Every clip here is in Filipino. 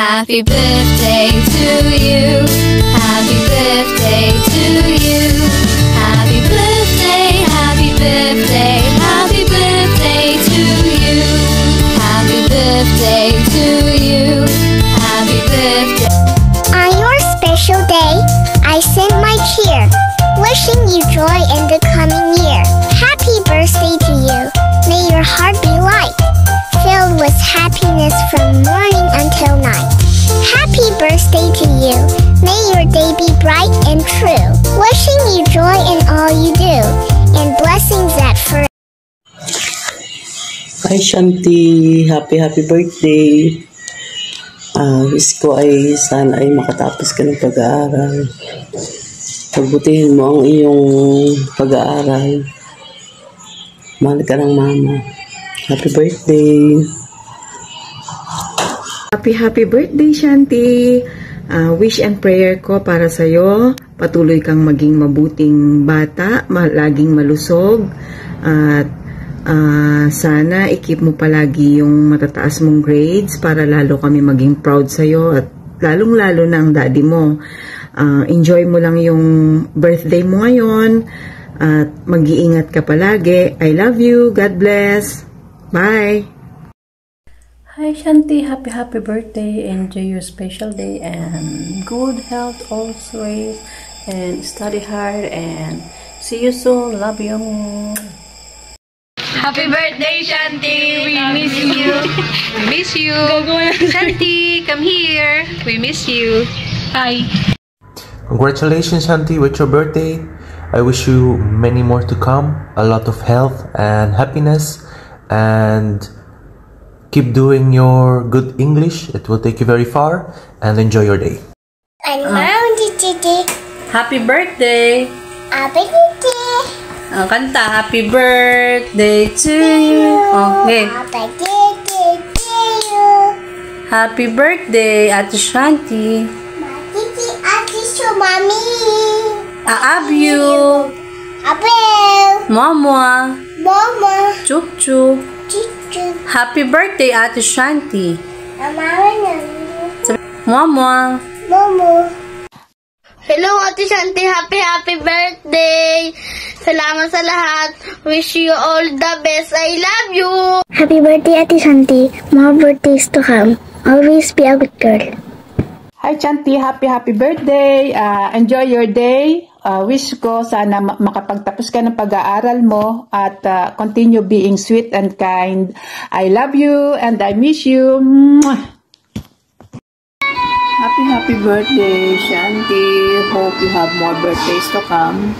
Happy birthday to you. Happy birthday to you. Happy birthday, happy birthday, happy birthday to you. Happy birthday to you. Happy birthday. On your special day, I send my cheer, wishing you joy in the coming year. Happy birthday to you. May your heart be light, filled with happiness from morning until night. Happy birthday to you. May your day be bright and true. Wishing you joy in all you do, and blessings that forever. Hi Shanti, happy birthday. Wish ko ay sana ay makatapos ka ng pag-aaral. Pagbutihin mo ang iyong pag-aaral. Mahal ka ng mama. Happy birthday. Happy birthday, Shanti. Wish and prayer ko para sa'yo. Patuloy kang maging mabuting bata, laging malusog. At sana i-keep mo palagi yung matataas mong grades para lalo kami maging proud sa'yo. At lalong-lalo na ang daddy mo. Enjoy mo lang yung birthday mo ngayon. At mag-iingat ka palagi. I love you. God bless. Bye. Hi Shanti, happy birthday. Enjoy your special day and good health always. And study hard and see you soon. Love you. Happy birthday, Shanti. We miss you. We miss you. Shanti, come here. We miss you. Hi. Congratulations, Shanti, with your birthday. I wish you many more to come, a lot of health and happiness, and keep doing your good English. It will take you very far, and enjoy your day. Happy birthday. Happy birthday. Ang kanta, happy birthday to you. Okay. Happy birthday to you. Happy birthday, Ate Shanti. Titi, Ate Mami. I love you. Abel. Mama. Mama. Chuk chuk. Chichu. Happy birthday, Ate Shanti. Mama. Mama. Mama. Hello, Ate Shanti. Happy birthday. Salamat sa lahat. Wish you all the best. I love you. Happy birthday, Ate Shanti. More birthdays to come. Always be a good girl. Hi Shanti, happy birthday. Enjoy your day. Wish ko sana makapagtapos ka ng pag-aaral mo at continue being sweet and kind. I love you and I miss you. Mwah! Happy birthday, Shanti. Hope you have more birthdays to come.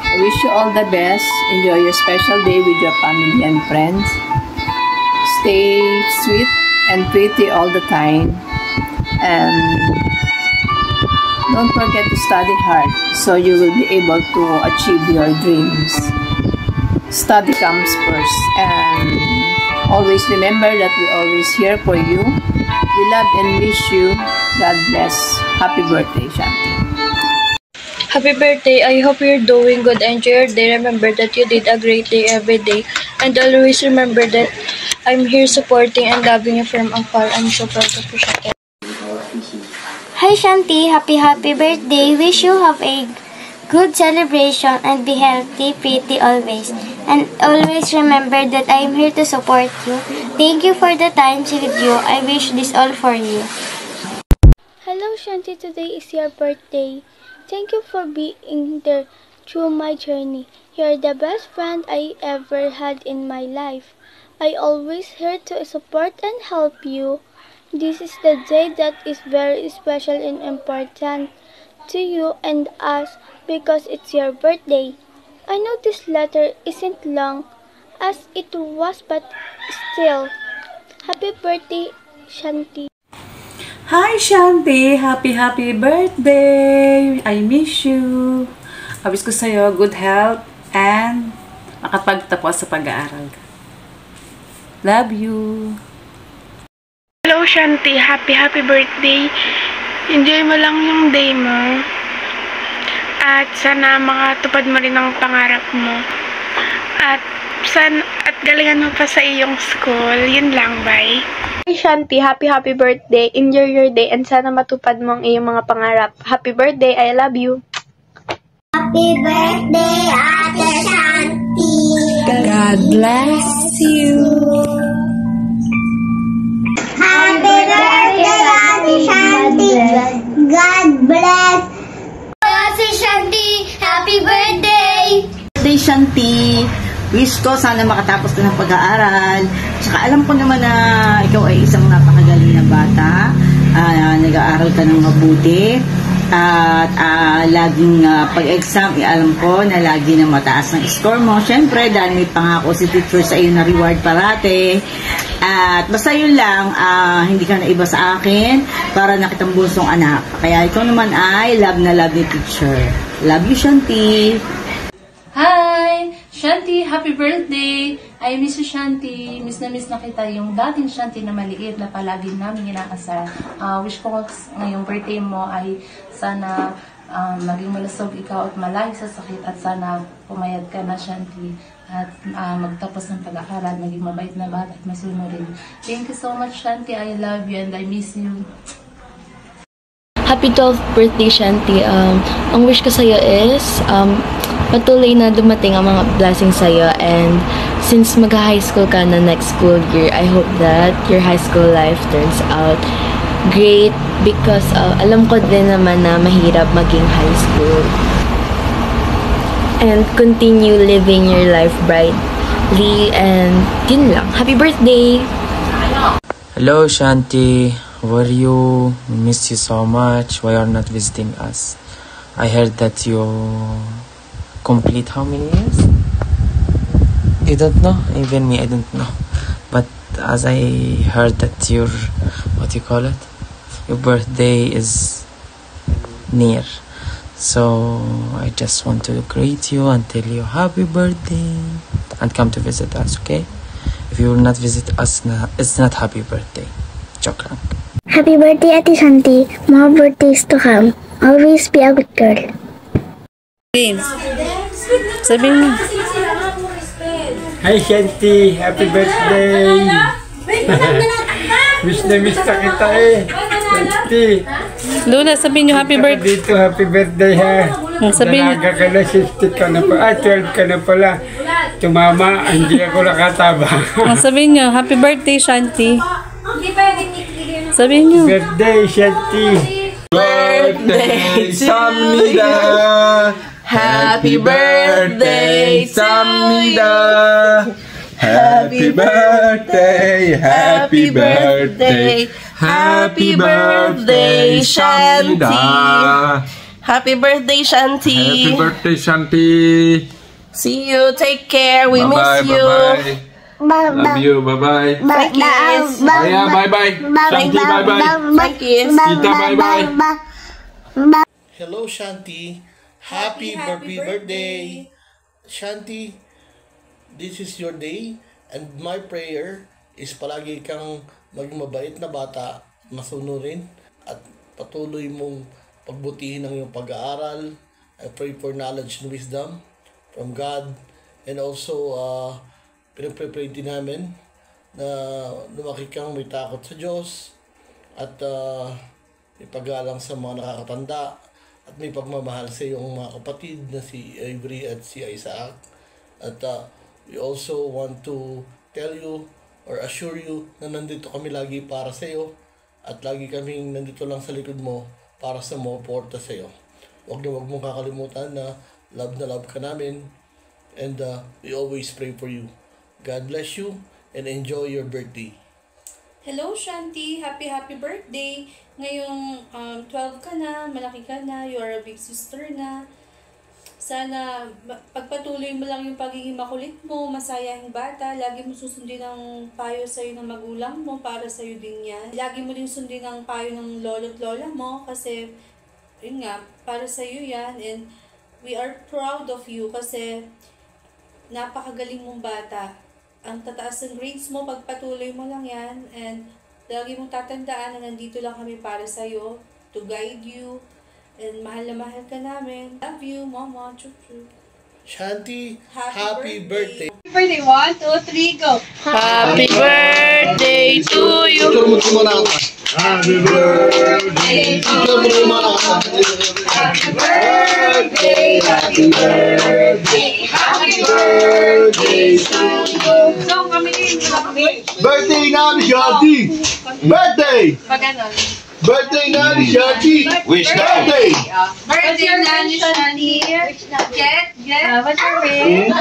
I wish you all the best. Enjoy your special day with your family and friends. Stay sweet and pretty all the time. And don't forget to study hard so you will be able to achieve your dreams. Study comes first, and always remember that we're always here for you. We love and wish you. God bless. Happy birthday, Shanti. Happy birthday. I hope you're doing good. Enjoy your day. Remember that you did a great day every day. And always remember that I'm here supporting and loving you from afar. I'm so proud of you, Shanti. Hi Shanti, happy birthday. Wish you have a good celebration and be healthy, pretty always. And always remember that I am here to support you. Thank you for the time with you. I wish this all for you. Hello Shanti, today is your birthday. Thank you for being there through my journey. You're the best friend I ever had in my life. I always here to support and help you. This is the day that is very special and important to you and us because it's your birthday. I know this letter isn't long as it was, but still. Happy birthday, Shanti. Hi Shanti, happy birthday. I miss you. Wish ko sa'yo good health and makapagtapos sa pag-aaral ka. Love you. Hello Shanti, happy birthday. Enjoy mo lang yung day mo. At sana makatupad mo rin ang pangarap mo. At galingan mo pa sa iyong school. Yun lang, bye. Hi Shanti, happy birthday. Enjoy your day and sana matupad mo ang iyong mga pangarap. Happy birthday, I love you. Happy birthday, Ate Shanti. God bless you. Happy birthday, Ate Shanti. God bless. Ate Shanti, happy birthday. Birthday Shanti. Wish ko sana makatapos ka ng pag-aaral. Tsaka alam ko naman na ikaw ay isang napakagaling na bata. Nag-aaral ka ng mabuti. At laging pag-exam, alam ko na lagi na mataas ng score mo. Siyempre, dahil may pangako si teacher sa iyo na reward parate. At basta yun lang, hindi ka na iba sa akin para nakitang bunsong anak. Kaya ikaw naman ay love na love ni teacher. Love you, Shanti. Hi! Shanti, happy birthday! I miss you, Shanti. Miss na kita yung dating Shanti na maliit na palagi namin inaasar. Wish ko ngayong birthday mo ay sana maging malusog ikaw at malayo sa sakit at sana pumayat ka na, Shanti. At magtapos ng pag-aaral, maging mabait na bata at masunurin. Thank you so much, Shanti. I love you and I miss you. Happy 12th birthday, Shanti. Ang wish ko sa'yo is patuloy na dumating ang mga blessings sa'yo, and since mag-high school ka na next school year, I hope that your high school life turns out great because alam ko din naman na mahirap maging high school. And continue living your life brightly, and yun lang. Happy birthday! Hello Shanti, where are you? We miss you so much. Why are not visiting us? I heard that you complete how many years? You don't know? Even me, I don't know. But as I heard that your, what you call it? Your birthday is near. So I just want to greet you and tell you happy birthday and come to visit us, okay? If you will not visit us, it's not happy birthday. Joke lang. Happy birthday, Ate Shanti. More birthdays to come. Always be a good girl. Sabihin mo. Hi Shanti, happy birthday. Miss na kita eh. Shanti. Luna, sabihin nyo happy birthday. Dito, happy birthday ha. Sabihin Dalaga ka na, 60 ka na pa. 12 ka na pala. Tumama, hindi ako nakataba. Sabihin nyo, happy birthday, Shanti. Sabihin nyo. Birthday, Shanti. Birthday, Samnida. Happy birthday, Samnida. Happy birthday, happy birthday, happy birthday, Shanti. Happy birthday, Shanti. Happy birthday, Shanti. See you. Take care. We miss Bye-bye, you. bye-bye. Love you. Bye-bye. Thank you. Aya, bye-bye. Shanti, bye-bye. Thank you. Tita, bye-bye. Hello, Shanti. Happy birthday. Shanti, this is your day and my prayer is palagi kang maging mabait na bata, masunurin at patuloy mong pagbutihin ang iyong pag-aaral. I pray for knowledge and wisdom from God, and also pinag-pray din namin na lumaki kang may takot sa Diyos at ipagalang sa mga nakakatanda at may pagmamahal sa iyong mga kapatid na si Avery at si Isaac. At we also want to tell you or assure you na nandito kami lagi para sa iyo at lagi kaming nandito lang sa likod mo para sa mga sa iyo. Huwag mong kakalimutan na love ka namin, and we always pray for you. God bless you and enjoy your birthday. Hello Shanti, happy birthday. Ngayong 12 ka na, malaki ka na, you are a big sister na. Sana pagpatuloy mo lang yung pagiging makulit mo, masayahing bata, lagi mo susundin ang payo sa'yo ng magulang mo, para sa'yo din yan. Lagi mo din sundin ang payo ng lolo't lola mo kasi yun nga, para sa'yo yan, and we are proud of you kasi napakagaling mong bata. Ang tataas ng grades mo, pagpatuloy mo lang yan, and lagi mong tatandaan na nandito lang kami para sa'yo, to guide you, and mahal na mahal ka namin. Love you, Mama. Chup chup. Shanti, happy birthday. Birthday, 1, 2, 3, go. Happy birthday to you. Happy birthday to you. Happy birthday, happy birthday, happy birthday to you. So, kami din. Birthday na ni Shanti. Birthday. Pag ganon. Birthday na ni Shanti. Wish na. Birthday. Birthday na ni Shanti. Get. What's your name?